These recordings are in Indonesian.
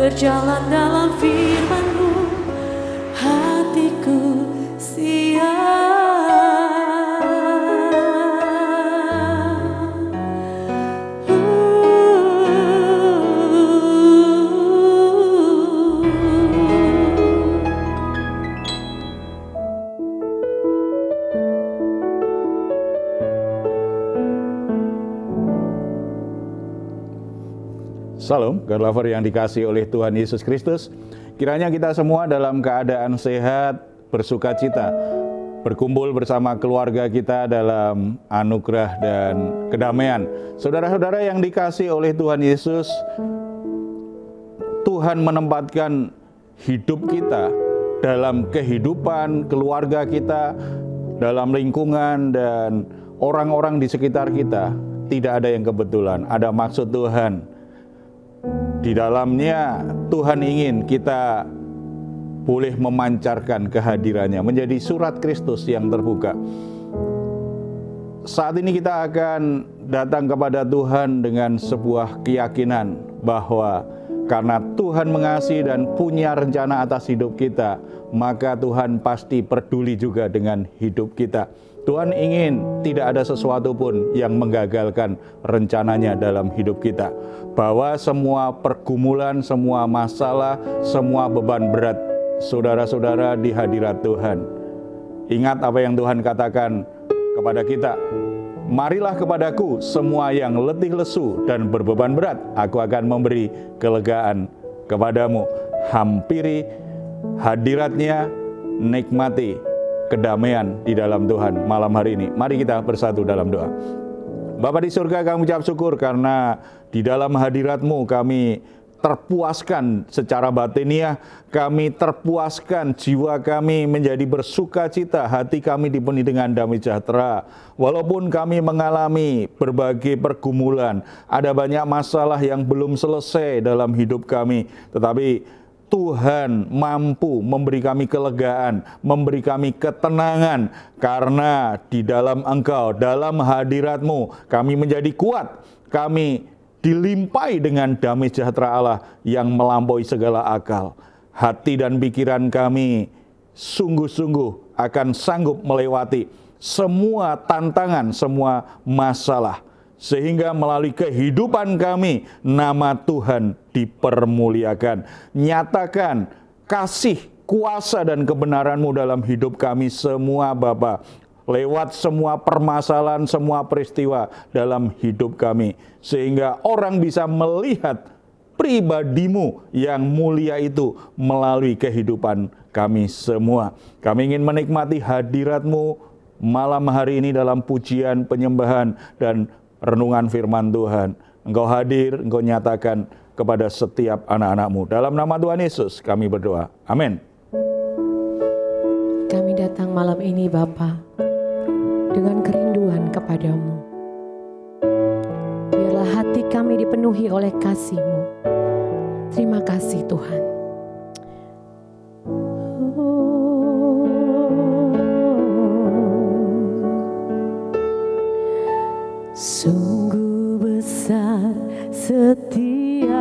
berjalan dalam firman-Mu, hatiku siap. Salam, God lover yang dikasihi oleh Tuhan Yesus Kristus. Kiranya kita semua dalam keadaan sehat, bersukacita, berkumpul bersama keluarga kita dalam anugerah dan kedamaian. Saudara-saudara yang dikasihi oleh Tuhan Yesus, Tuhan menempatkan hidup kita dalam kehidupan keluarga kita, dalam lingkungan dan orang-orang di sekitar kita. Tidak ada yang kebetulan, ada maksud Tuhan. Di dalamnya Tuhan ingin kita boleh memancarkan kehadirannya, menjadi surat Kristus yang terbuka. Saat ini kita akan datang kepada Tuhan dengan sebuah keyakinan bahwa karena Tuhan mengasihi dan punya rencana atas hidup kita, maka Tuhan pasti peduli juga dengan hidup kita. Tuhan ingin tidak ada sesuatu pun yang menggagalkan rencananya dalam hidup kita. Bahwa semua pergumulan, semua masalah, semua beban berat saudara-saudara di hadirat Tuhan. Ingat apa yang Tuhan katakan kepada kita. Marilah kepadaku semua yang letih lesu dan berbeban berat, aku akan memberi kelegaan kepadamu. Hampiri hadiratnya, nikmati kedamaian di dalam Tuhan malam hari ini. Mari kita bersatu dalam doa. Bapa di surga, kami ucap syukur karena di dalam hadirat-Mu kami terpuaskan secara batiniah, kami terpuaskan, jiwa kami menjadi bersuka cita, hati kami dipenuhi dengan damai sejahtera. Walaupun kami mengalami berbagai pergumulan, ada banyak masalah yang belum selesai dalam hidup kami, tetapi Tuhan mampu memberi kami kelegaan, memberi kami ketenangan, karena di dalam Engkau, dalam hadirat-Mu, kami menjadi kuat, kami dilimpahi dengan damai sejahtera Allah yang melampaui segala akal. Hati dan pikiran kami sungguh-sungguh akan sanggup melewati semua tantangan, semua masalah. Sehingga melalui kehidupan kami, nama Tuhan dipermuliakan. Nyatakan kasih, kuasa dan kebenaran-Mu dalam hidup kami semua Bapa. Lewat semua permasalahan, semua peristiwa dalam hidup kami. Sehingga orang bisa melihat pribadi-Mu yang mulia itu melalui kehidupan kami semua. Kami ingin menikmati hadirat-Mu malam hari ini dalam pujian, penyembahan, dan renungan firman Tuhan. Engkau hadir, Engkau nyatakan kepada setiap anak-anak-Mu. Dalam nama Tuhan Yesus kami berdoa. Amin. Kami datang malam ini Bapa dengan kerinduan kepadamu. Biarlah hati kami dipenuhi oleh kasih-Mu. Terima kasih Tuhan. Sungguh besar setiamu,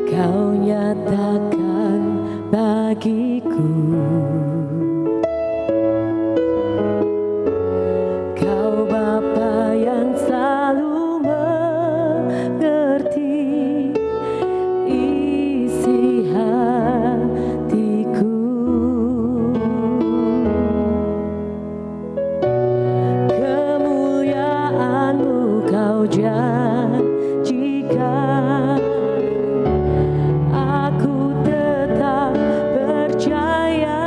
Kau nyatakan bagiku. Kau Bapa yang selalu mengerti isi hatiku. Kemuliaan-Mu Kau janjikan, aku tetap percaya.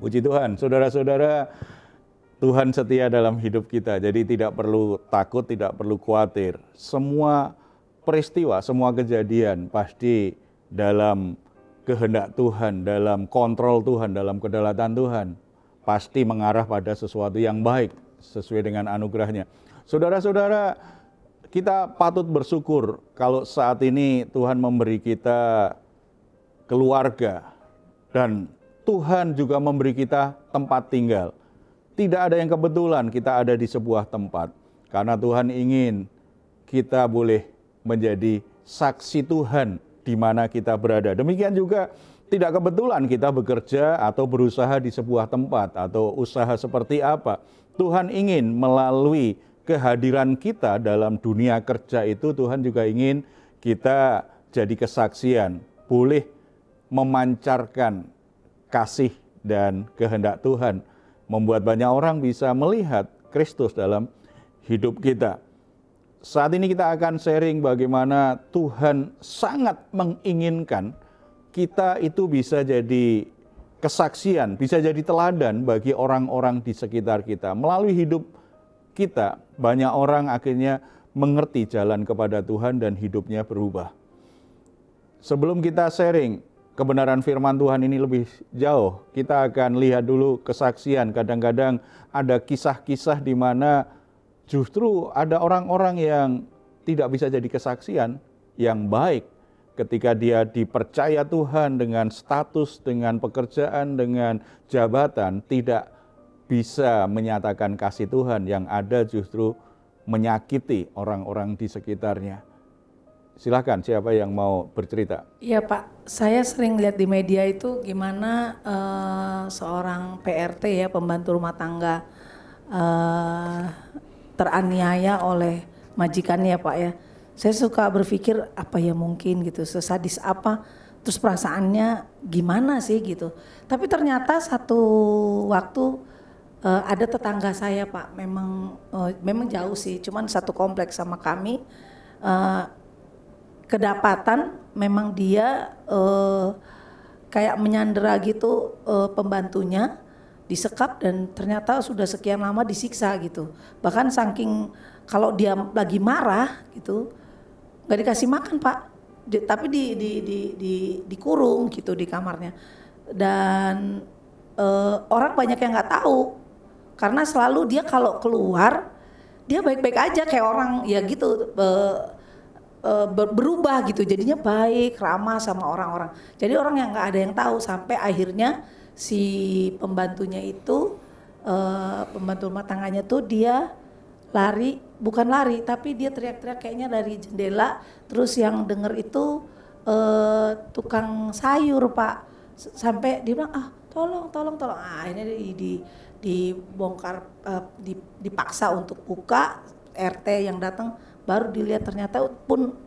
Puji Tuhan, saudara-saudara, Tuhan setia dalam hidup kita, jadi tidak perlu takut, tidak perlu khawatir. Semua peristiwa, semua kejadian pasti dalam kehendak Tuhan, dalam kontrol Tuhan, dalam kedaulatan Tuhan, pasti mengarah pada sesuatu yang baik, sesuai dengan anugerahnya. Saudara-saudara, kita patut bersyukur kalau saat ini Tuhan memberi kita keluarga, dan Tuhan juga memberi kita tempat tinggal. Tidak ada yang kebetulan kita ada di sebuah tempat, karena Tuhan ingin kita boleh menjadi saksi Tuhan di mana kita berada. Demikian juga tidak kebetulan kita bekerja atau berusaha di sebuah tempat atau usaha seperti apa. Tuhan ingin melalui kehadiran kita dalam dunia kerja itu, Tuhan juga ingin kita jadi kesaksian, boleh memancarkan kasih dan kehendak Tuhan, membuat banyak orang bisa melihat Kristus dalam hidup kita. Saat ini kita akan sharing bagaimana Tuhan sangat menginginkan kita itu bisa jadi kesaksian, bisa jadi teladan bagi orang-orang di sekitar kita. Melalui hidup kita, banyak orang akhirnya mengerti jalan kepada Tuhan dan hidupnya berubah. Sebelum kita sharing kebenaran firman Tuhan ini lebih jauh, kita akan lihat dulu kesaksian. Kadang-kadang ada kisah-kisah di mana justru ada orang-orang yang tidak bisa jadi kesaksian yang baik ketika dia dipercaya Tuhan dengan status, dengan pekerjaan, dengan jabatan, tidak bisa menyatakan kasih Tuhan, yang ada justru menyakiti orang-orang di sekitarnya. Silahkan, siapa yang mau bercerita? Iya Pak, saya sering lihat di media itu gimana seorang PRT ya, pembantu rumah tangga teraniaya oleh majikannya Pak ya. Saya suka berpikir apa ya mungkin gitu, sesadis apa, terus perasaannya gimana sih gitu. Tapi ternyata satu waktu ada tetangga saya Pak, memang jauh sih, cuman satu kompleks sama kami. Kedapatan memang dia kayak menyandera gitu pembantunya, disekap dan ternyata sudah sekian lama disiksa gitu. Bahkan saking kalau dia lagi marah gitu nggak dikasih makan Pak, tapi dikurung gitu di kamarnya. Dan orang banyak yang nggak tahu karena selalu dia kalau keluar dia baik-baik aja kayak orang ya gitu. Berubah gitu, jadinya baik, ramah sama orang-orang. Jadi orang yang nggak ada yang tahu sampai akhirnya si pembantunya itu, pembantu rumah tangganya tuh dia lari, bukan lari, tapi dia teriak-teriak kayaknya dari jendela. Terus yang denger itu tukang sayur Pak, sampai dia bilang tolong. Ini dibongkar, dipaksa untuk buka. RT yang datang baru dilihat ternyata pun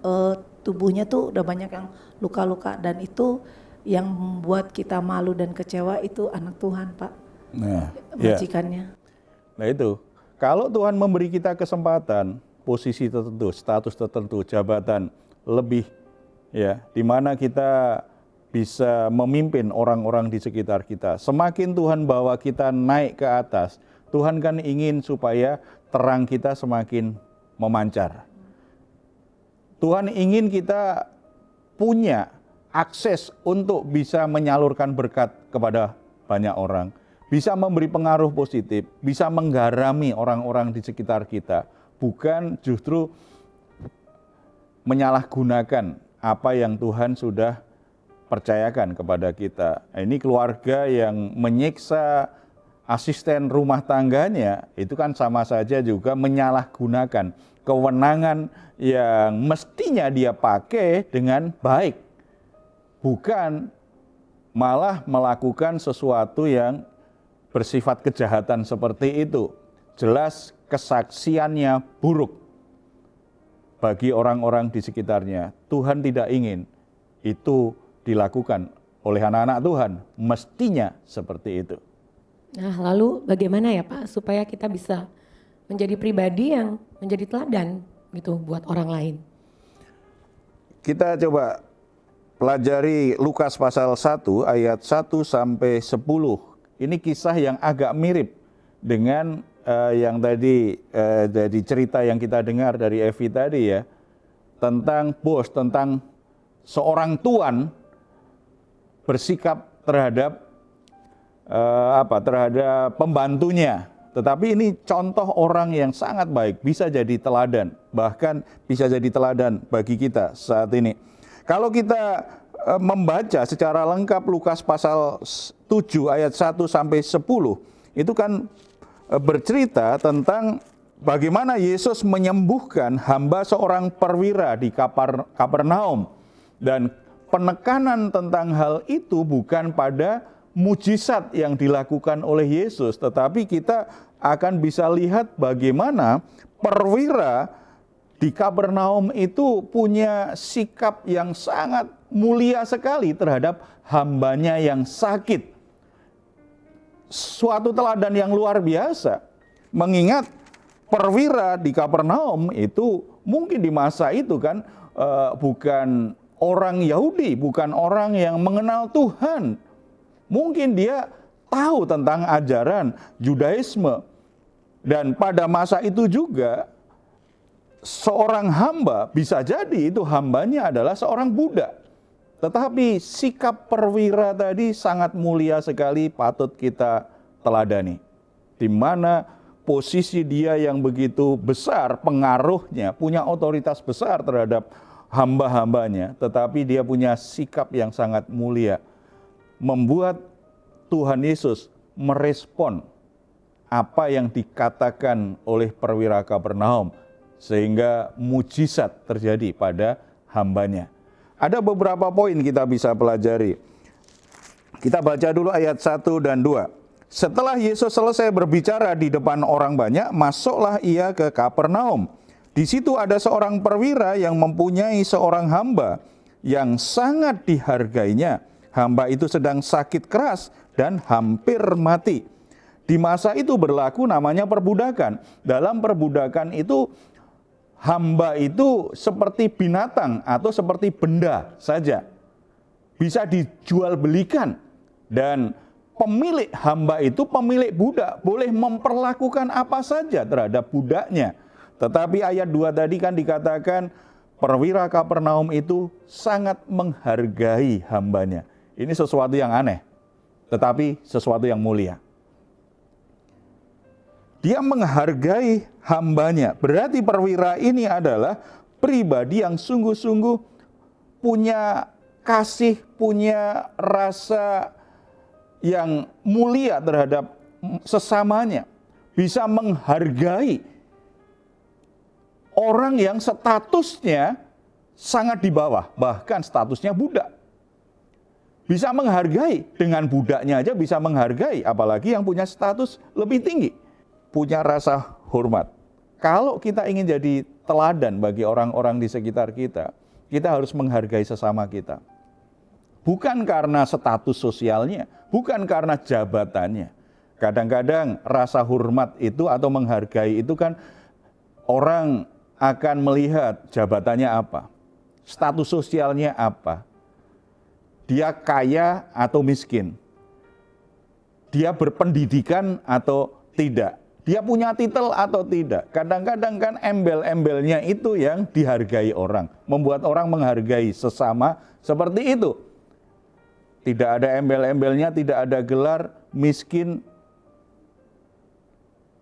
tubuhnya tuh udah banyak yang luka-luka, dan itu yang membuat kita malu dan kecewa itu anak Tuhan Pak, majikannya. Nah itu, kalau Tuhan memberi kita kesempatan, posisi tertentu, status tertentu, jabatan lebih, ya, di mana kita bisa memimpin orang-orang di sekitar kita. Semakin Tuhan bawa kita naik ke atas, Tuhan kan ingin supaya terang kita semakin memancar. Tuhan ingin kita punya akses untuk bisa menyalurkan berkat kepada banyak orang, bisa memberi pengaruh positif, bisa menggarami orang-orang di sekitar kita, bukan justru menyalahgunakan apa yang Tuhan sudah percayakan kepada kita. Ini keluarga yang menyiksa asisten rumah tangganya, itu kan sama saja juga menyalahgunakan kewenangan yang mestinya dia pakai dengan baik, bukan malah melakukan sesuatu yang bersifat kejahatan seperti itu. Jelas kesaksiannya buruk bagi orang-orang di sekitarnya. Tuhan tidak ingin itu dilakukan oleh anak-anak Tuhan, mestinya seperti itu. Nah, lalu bagaimana ya Pak supaya kita bisa menjadi pribadi yang menjadi teladan gitu buat orang lain? Kita coba pelajari Lukas pasal 1 ayat 1 sampai 10. Ini kisah yang agak mirip dengan yang tadi dari cerita yang kita dengar dari Evi tadi ya, tentang bos, tentang seorang tuan bersikap terhadap terhadap pembantunya. Tetapi ini contoh orang yang sangat baik, bisa jadi teladan, bahkan bisa jadi teladan bagi kita saat ini. Kalau kita membaca secara lengkap Lukas pasal 7 ayat 1 sampai 10, itu kan bercerita tentang bagaimana Yesus menyembuhkan hamba seorang perwira di Kapernaum. Dan penekanan tentang hal itu bukan pada mujizat yang dilakukan oleh Yesus, tetapi kita akan bisa lihat bagaimana perwira di Kapernaum itu punya sikap yang sangat mulia sekali terhadap hambanya yang sakit. Suatu teladan yang luar biasa, mengingat perwira di Kapernaum itu mungkin di masa itu kan bukan orang Yahudi, bukan orang yang mengenal Tuhan. Mungkin dia tahu tentang ajaran Judaisme. Dan pada masa itu juga seorang hamba, bisa jadi itu hambanya adalah seorang budak. Tetapi sikap perwira tadi sangat mulia sekali, patut kita teladani. Di mana posisi dia yang begitu besar, pengaruhnya, punya otoritas besar terhadap hamba-hambanya. Tetapi dia punya sikap yang sangat mulia, membuat Tuhan Yesus merespon apa yang dikatakan oleh perwira Kapernaum, sehingga mujizat terjadi pada hambanya. Ada beberapa poin kita bisa pelajari. Kita baca dulu ayat 1 dan 2. Setelah Yesus selesai berbicara di depan orang banyak, masuklah ia ke Kapernaum. Di situ ada seorang perwira yang mempunyai seorang hamba yang sangat dihargainya. Hamba itu sedang sakit keras dan hampir mati. Di masa itu berlaku namanya perbudakan. Dalam perbudakan itu, hamba itu seperti binatang atau seperti benda saja. Bisa dijual belikan. Dan pemilik hamba itu, pemilik budak, boleh memperlakukan apa saja terhadap budaknya. Tetapi ayat 2 tadi kan dikatakan, perwira Kapernaum itu sangat menghargai hambanya. Ini sesuatu yang aneh, tetapi sesuatu yang mulia. Dia menghargai hambanya. Berarti perwira ini adalah pribadi yang sungguh-sungguh punya kasih, punya rasa yang mulia terhadap sesamanya. Bisa menghargai orang yang statusnya sangat di bawah, bahkan statusnya budak. Bisa menghargai, dengan budaknya aja bisa menghargai, apalagi yang punya status lebih tinggi. Punya rasa hormat. Kalau kita ingin jadi teladan bagi orang-orang di sekitar kita, kita harus menghargai sesama kita. Bukan karena status sosialnya, bukan karena jabatannya. Kadang-kadang rasa hormat itu atau menghargai itu kan orang akan melihat jabatannya apa, status sosialnya apa, dia kaya atau miskin, dia berpendidikan atau tidak, dia punya titel atau tidak. Kadang-kadang kan embel-embelnya itu yang dihargai orang, membuat orang menghargai sesama seperti itu. Tidak ada embel-embelnya, tidak ada gelar, miskin,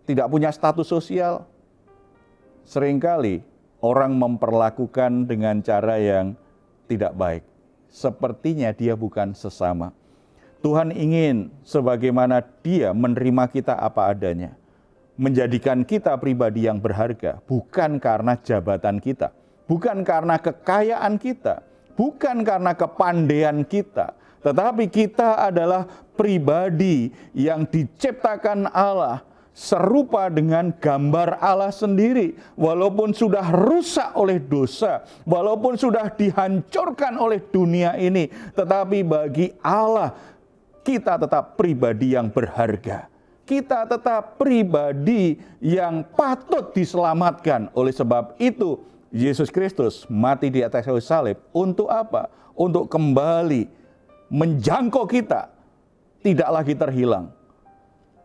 tidak punya status sosial. Seringkali orang memperlakukan dengan cara yang tidak baik. Sepertinya dia bukan sesama. Tuhan ingin sebagaimana Dia menerima kita apa adanya. Menjadikan kita pribadi yang berharga. Bukan karena jabatan kita. Bukan karena kekayaan kita. Bukan karena kepandaian kita. Tetapi kita adalah pribadi yang diciptakan Allah serupa dengan gambar Allah sendiri. Walaupun sudah rusak oleh dosa, walaupun sudah dihancurkan oleh dunia ini, tetapi bagi Allah kita tetap pribadi yang berharga. Kita tetap pribadi yang patut diselamatkan. Oleh sebab itu Yesus Kristus mati di atas kayu salib. Untuk apa? Untuk kembali menjangkau kita, tidak lagi terhilang.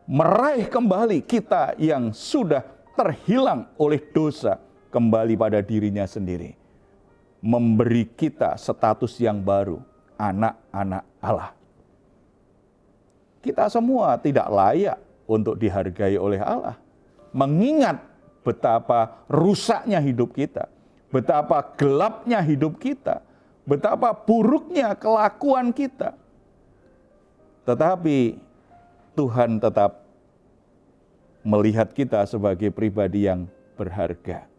Meraih kembali kita yang sudah terhilang oleh dosa kembali pada dirinya sendiri. Memberi kita status yang baru, anak-anak Allah. Kita semua tidak layak untuk dihargai oleh Allah. Mengingat betapa rusaknya hidup kita, betapa gelapnya hidup kita, betapa buruknya kelakuan kita. Tetapi Tuhan tetap melihat kita sebagai pribadi yang berharga.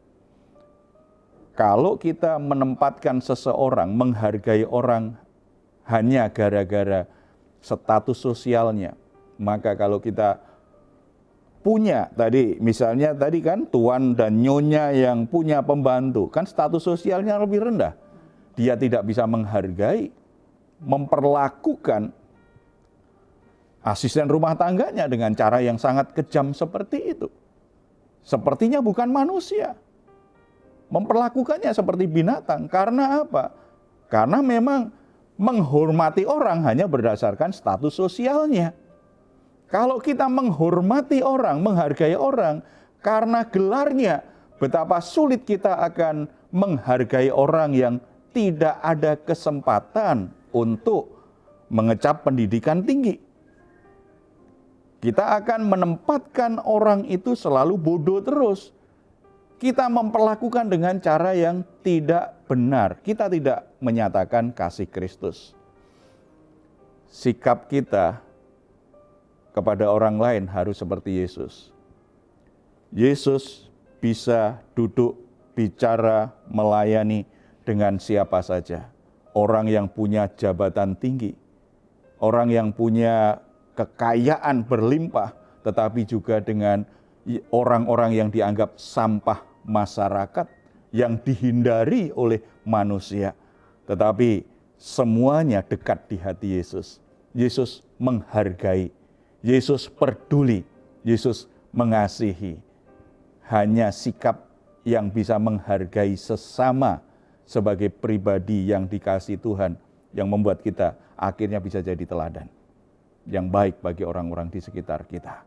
Kalau kita menempatkan seseorang, menghargai orang hanya gara-gara status sosialnya, maka kalau kita punya tadi, misalnya tadi kan tuan dan nyonya yang punya pembantu, kan status sosialnya lebih rendah. Dia tidak bisa menghargai, memperlakukan asisten rumah tangganya dengan cara yang sangat kejam seperti itu. Sepertinya bukan manusia. Memperlakukannya seperti binatang. Karena apa? Karena memang menghormati orang hanya berdasarkan status sosialnya. Kalau kita menghormati orang, menghargai orang karena gelarnya, betapa sulit kita akan menghargai orang yang tidak ada kesempatan untuk mengecap pendidikan tinggi. Kita akan menempatkan orang itu selalu bodoh terus. Kita memperlakukan dengan cara yang tidak benar. Kita tidak menyatakan kasih Kristus. Sikap kita kepada orang lain harus seperti Yesus. Yesus bisa duduk, bicara, melayani dengan siapa saja. Orang yang punya jabatan tinggi, orang yang punya kekayaan berlimpah, tetapi juga dengan orang-orang yang dianggap sampah masyarakat, yang dihindari oleh manusia. Tetapi semuanya dekat di hati Yesus. Yesus menghargai, Yesus peduli, Yesus mengasihi. Hanya sikap yang bisa menghargai sesama sebagai pribadi yang dikasihi Tuhan yang membuat kita akhirnya bisa jadi teladan yang baik bagi orang-orang di sekitar kita.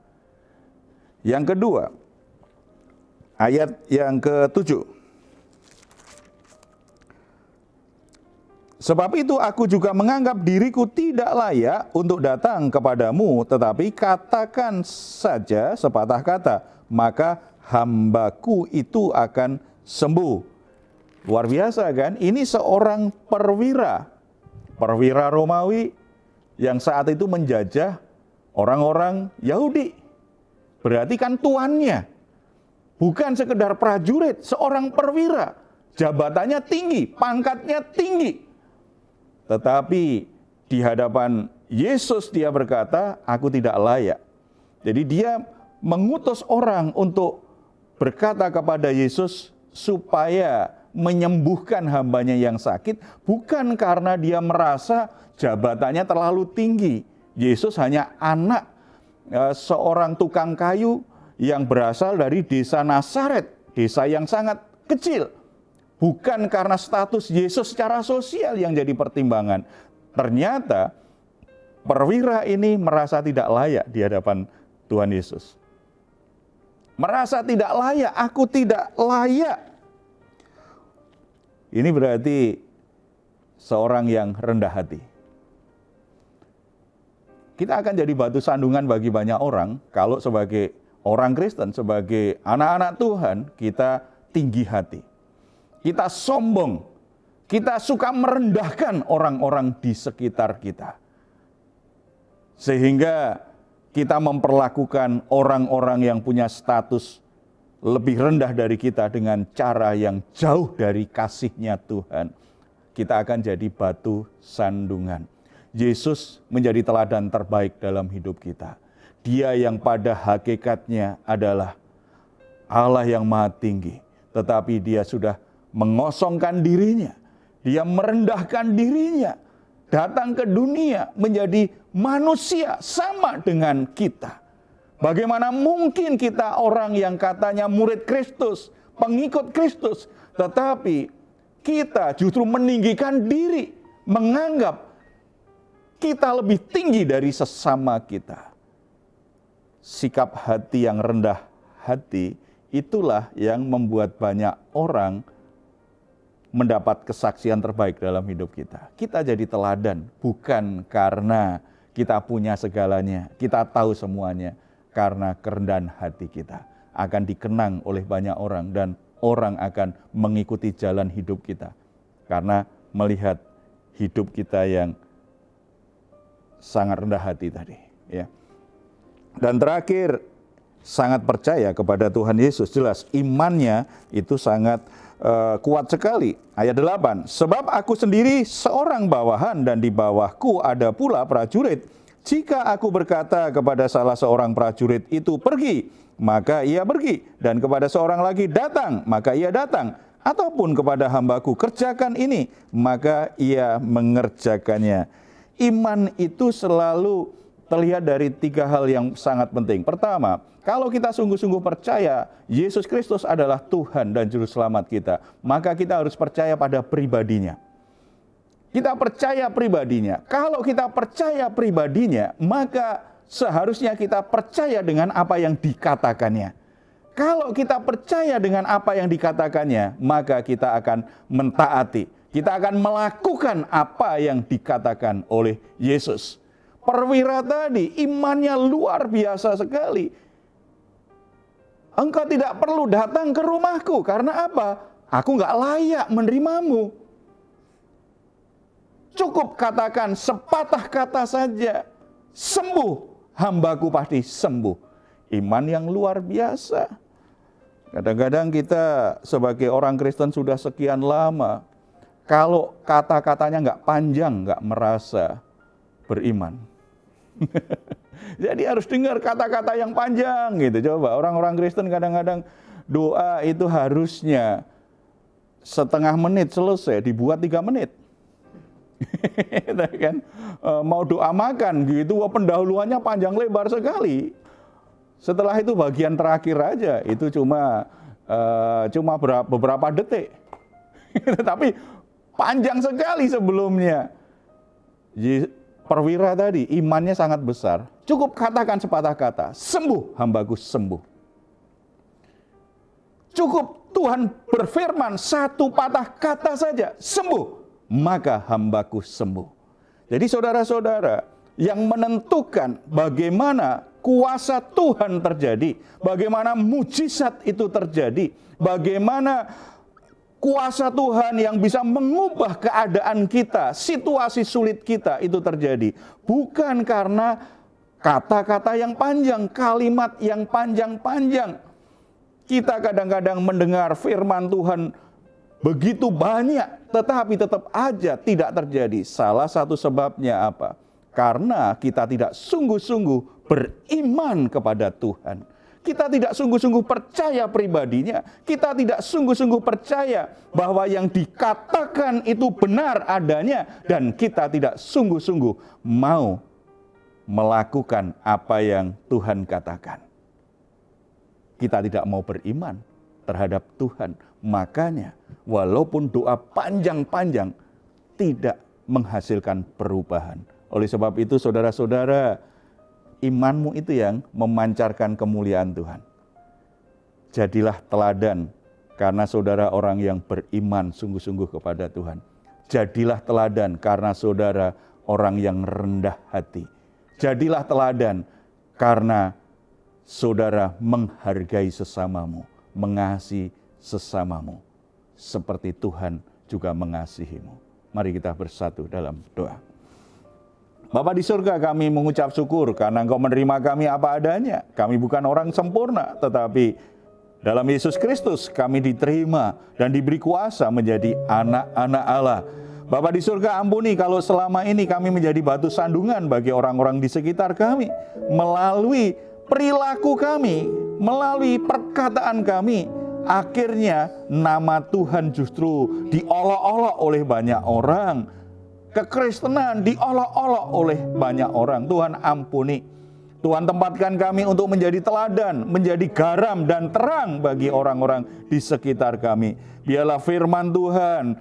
Yang kedua, ayat yang ke-7. Sebab itu aku juga menganggap diriku tidak layak untuk datang kepadamu, tetapi katakan saja sepatah kata, maka hambaku itu akan sembuh. Luar biasa kan? Ini seorang perwira Romawi yang saat itu menjajah orang-orang Yahudi. Berarti kan tuannya, bukan sekedar prajurit, seorang perwira. Jabatannya tinggi, pangkatnya tinggi. Tetapi di hadapan Yesus dia berkata, aku tidak layak. Jadi dia mengutus orang untuk berkata kepada Yesus supaya menyembuhkan hambanya yang sakit, bukan karena dia merasa jabatannya terlalu tinggi. Yesus hanya anak seorang tukang kayu yang berasal dari desa Nazaret, desa yang sangat kecil. Bukan karena status Yesus secara sosial yang jadi pertimbangan. Ternyata perwira ini merasa tidak layak di hadapan Tuhan Yesus. Merasa tidak layak, aku tidak layak. Ini berarti seorang yang rendah hati. Kita akan jadi batu sandungan bagi banyak orang kalau sebagai orang Kristen, sebagai anak-anak Tuhan, kita tinggi hati. Kita sombong, kita suka merendahkan orang-orang di sekitar kita. Sehingga kita memperlakukan orang-orang yang punya status lebih rendah dari kita dengan cara yang jauh dari kasih-Nya Tuhan. Kita akan jadi batu sandungan. Yesus menjadi teladan terbaik dalam hidup kita. Dia yang pada hakikatnya adalah Allah yang maha tinggi. Tetapi dia sudah mengosongkan dirinya. Dia merendahkan dirinya. Datang ke dunia menjadi manusia sama dengan kita. Bagaimana mungkin kita orang yang katanya murid Kristus, pengikut Kristus, tetapi kita justru meninggikan diri, menganggap kita lebih tinggi dari sesama kita. Sikap hati yang rendah hati, itulah yang membuat banyak orang mendapat kesaksian terbaik dalam hidup kita. Kita jadi teladan, bukan karena kita punya segalanya, kita tahu semuanya. Karena kerendahan hati kita akan dikenang oleh banyak orang dan orang akan mengikuti jalan hidup kita. Karena melihat hidup kita yang sangat rendah hati tadi. Ya. Dan terakhir, sangat percaya kepada Tuhan Yesus. Jelas imannya itu sangat kuat sekali. Ayat 8, sebab aku sendiri seorang bawahan dan di bawahku ada pula prajurit. Jika aku berkata kepada salah seorang prajurit itu pergi, maka ia pergi. Dan kepada seorang lagi datang, maka ia datang. Ataupun kepada hambaku kerjakan ini, maka ia mengerjakannya. Iman itu selalu terlihat dari 3 hal yang sangat penting. Pertama, kalau kita sungguh-sungguh percaya Yesus Kristus adalah Tuhan dan Juru Selamat kita, maka kita harus percaya pada pribadinya. Kita percaya pribadinya. Kalau kita percaya pribadinya, maka seharusnya kita percaya dengan apa yang dikatakannya. Kalau kita percaya dengan apa yang dikatakannya, maka kita akan mentaati. Kita akan melakukan apa yang dikatakan oleh Yesus. Perwira tadi, imannya luar biasa sekali. Engkau tidak perlu datang ke rumahku, karena apa? Aku nggak layak menerimamu. Cukup katakan sepatah kata saja, sembuh, hambaku pasti sembuh. Iman yang luar biasa. Kadang-kadang kita sebagai orang Kristen sudah sekian lama, kalau kata-katanya nggak panjang, nggak merasa beriman. Jadi harus dengar kata-kata yang panjang gitu. Coba orang-orang Kristen kadang-kadang doa itu harusnya setengah menit selesai, dibuat 3 menit. Kan? Mau doa makan gitu, pendahuluannya panjang lebar sekali. Setelah itu bagian terakhir aja, itu cuma beberapa detik. Tapi panjang sekali sebelumnya. Jadi, perwira tadi imannya sangat besar. Cukup katakan sepatah kata, sembuh hambaku sembuh. Cukup Tuhan berfirman satu patah kata saja, sembuh, maka hambaku sembuh. Jadi saudara-saudara, yang menentukan bagaimana kuasa Tuhan terjadi, bagaimana mujizat itu terjadi, bagaimana kuasa Tuhan yang bisa mengubah keadaan kita, situasi sulit kita itu terjadi. Bukan karena kata-kata yang panjang, kalimat yang panjang-panjang. Kita kadang-kadang mendengar firman Tuhan begitu banyak, tetapi tetap aja tidak terjadi. Salah satu sebabnya apa? Karena kita tidak sungguh-sungguh beriman kepada Tuhan. Kita tidak sungguh-sungguh percaya pribadinya. Kita tidak sungguh-sungguh percaya bahwa yang dikatakan itu benar adanya. Dan kita tidak sungguh-sungguh mau melakukan apa yang Tuhan katakan. Kita tidak mau beriman terhadap Tuhan. Makanya walaupun doa panjang-panjang tidak menghasilkan perubahan. Oleh sebab itu saudara-saudara, imanmu itu yang memancarkan kemuliaan Tuhan. Jadilah teladan karena saudara orang yang beriman sungguh-sungguh kepada Tuhan. Jadilah teladan karena saudara orang yang rendah hati. Jadilah teladan karena saudara menghargai sesamamu, mengasihi sesamamu, seperti Tuhan juga mengasihimu. Mari kita bersatu dalam doa. Bapa di surga, kami mengucap syukur karena Engkau menerima kami apa adanya. Kami bukan orang sempurna, tetapi dalam Yesus Kristus kami diterima dan diberi kuasa menjadi anak-anak Allah. Bapa di surga, ampuni kalau selama ini kami menjadi batu sandungan bagi orang-orang di sekitar kami. Melalui perilaku kami, melalui perkataan kami, akhirnya nama Tuhan justru diolok-olok oleh banyak orang. Kekristenan diolok-olok oleh banyak orang. Tuhan ampuni. Tuhan tempatkan kami untuk menjadi teladan, menjadi garam dan terang bagi orang-orang di sekitar kami. Biarlah firman Tuhan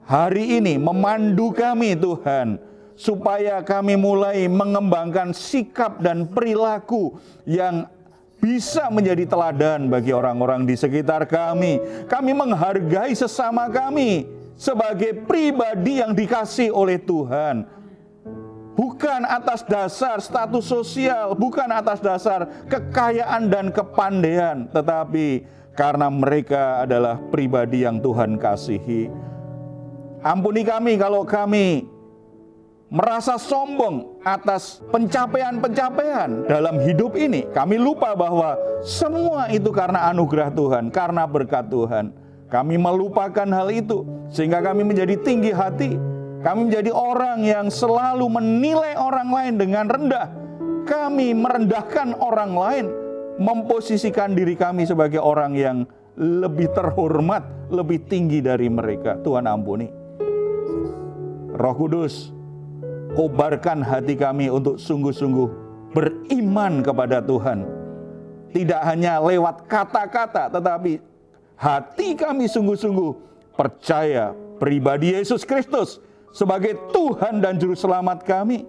hari ini memandu kami Tuhan, supaya kami mulai mengembangkan sikap dan perilaku yang bisa menjadi teladan bagi orang-orang di sekitar kami. Kami menghargai sesama kami sebagai pribadi yang dikasihi oleh Tuhan. Bukan atas dasar status sosial, bukan atas dasar kekayaan dan kepandaian, tetapi karena mereka adalah pribadi yang Tuhan kasihi. Ampuni kami kalau kami merasa sombong atas pencapaian-pencapaian dalam hidup ini. Kami lupa bahwa semua itu karena anugerah Tuhan, karena berkat Tuhan. Kami melupakan hal itu sehingga kami menjadi tinggi hati. Kami menjadi orang yang selalu menilai orang lain dengan rendah. Kami merendahkan orang lain, memposisikan diri kami sebagai orang yang lebih terhormat, lebih tinggi dari mereka. Tuhan ampuni. Roh Kudus, kobarkan hati kami untuk sungguh-sungguh beriman kepada Tuhan. Tidak hanya lewat kata-kata, tetapi hati kami sungguh-sungguh percaya pribadi Yesus Kristus sebagai Tuhan dan Juru Selamat kami.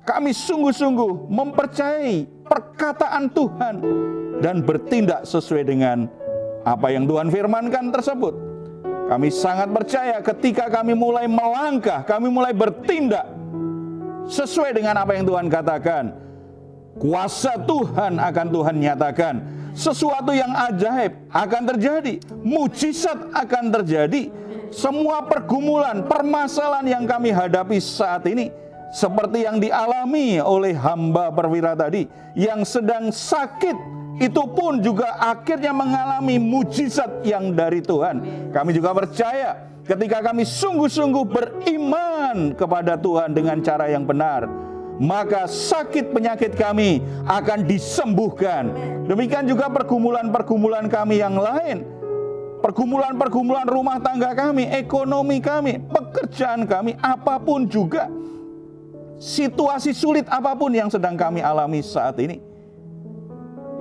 Kami sungguh-sungguh mempercayai perkataan Tuhan dan bertindak sesuai dengan apa yang Tuhan firmankan tersebut. Kami sangat percaya ketika kami mulai melangkah, kami mulai bertindak sesuai dengan apa yang Tuhan katakan. Kuasa Tuhan akan Tuhan nyatakan. Sesuatu yang ajaib akan terjadi, mujizat akan terjadi. Semua pergumulan, permasalahan yang kami hadapi saat ini, seperti yang dialami oleh hamba perwira tadi, yang sedang sakit, itu pun juga akhirnya mengalami mujizat yang dari Tuhan. Kami juga percaya ketika kami sungguh-sungguh beriman kepada Tuhan dengan cara yang benar, maka sakit penyakit kami akan disembuhkan. Demikian juga pergumulan-pergumulan kami yang lain, pergumulan-pergumulan rumah tangga kami, ekonomi kami, pekerjaan kami, apapun juga, situasi sulit apapun yang sedang kami alami saat ini.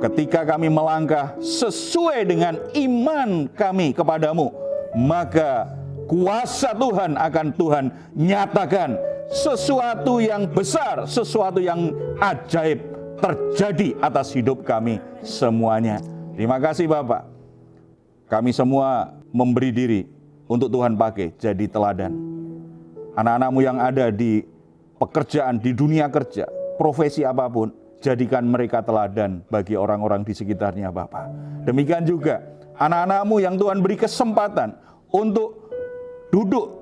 Ketika kami melangkah sesuai dengan iman kami kepadamu, maka kuasa Tuhan akan Tuhan nyatakan sesuatu yang besar, sesuatu yang ajaib terjadi atas hidup kami semuanya. Terima kasih Bapak. Kami semua memberi diri untuk Tuhan pakai jadi teladan. Anak-anak-Mu yang ada di pekerjaan, di dunia kerja, profesi apapun, jadikan mereka teladan bagi orang-orang di sekitarnya Bapak. Demikian juga anak-anak-Mu yang Tuhan beri kesempatan untuk duduk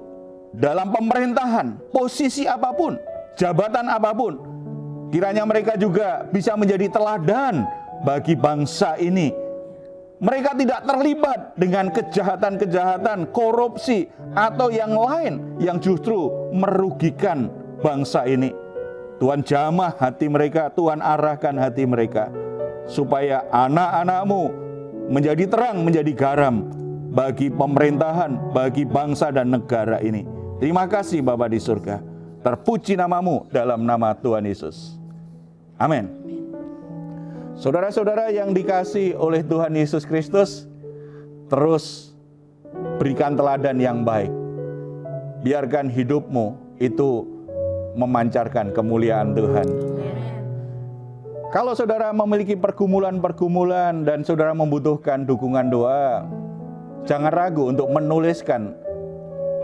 dalam pemerintahan, posisi apapun, jabatan apapun, kiranya mereka juga bisa menjadi teladan bagi bangsa ini. Mereka tidak terlibat dengan kejahatan-kejahatan, korupsi, atau yang lain yang justru merugikan bangsa ini. Tuhan jamah hati mereka, Tuhan arahkan hati mereka, supaya anak-anak-Mu menjadi terang, menjadi garam bagi pemerintahan, bagi bangsa dan negara ini. Terima kasih Bapa di surga. Terpuji nama-Mu dalam nama Tuhan Yesus. Amin. Saudara-saudara yang dikasihi oleh Tuhan Yesus Kristus, terus berikan teladan yang baik. Biarkan hidupmu itu memancarkan kemuliaan Tuhan. Kalau saudara memiliki pergumulan-pergumulan dan saudara membutuhkan dukungan doa, jangan ragu untuk menuliskan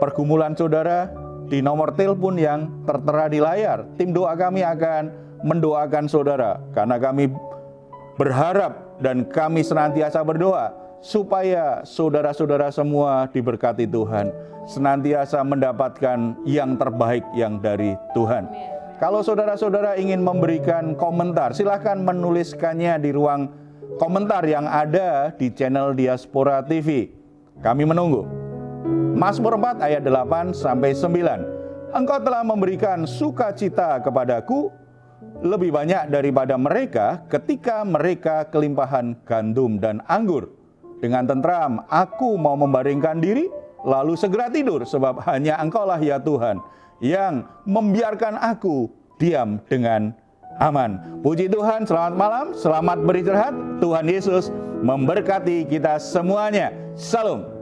pergumulan saudara di nomor telepon yang tertera di layar. Tim doa kami akan mendoakan saudara, karena kami berharap dan kami senantiasa berdoa supaya saudara-saudara semua diberkati Tuhan, senantiasa mendapatkan yang terbaik yang dari Tuhan. Kalau saudara-saudara ingin memberikan komentar, silakan menuliskannya di ruang komentar yang ada di channel Diaspora TV. Kami menunggu. Mazmur 4 ayat 8-9. Engkau telah memberikan sukacita kepadaku lebih banyak daripada mereka ketika mereka kelimpahan gandum dan anggur. Dengan tentram aku mau membaringkan diri, lalu segera tidur, sebab hanya Engkaulah ya Tuhan yang membiarkan aku diam dengan aman. Puji Tuhan, selamat malam, selamat beristirahat. Tuhan Yesus memberkati kita semuanya. Salam.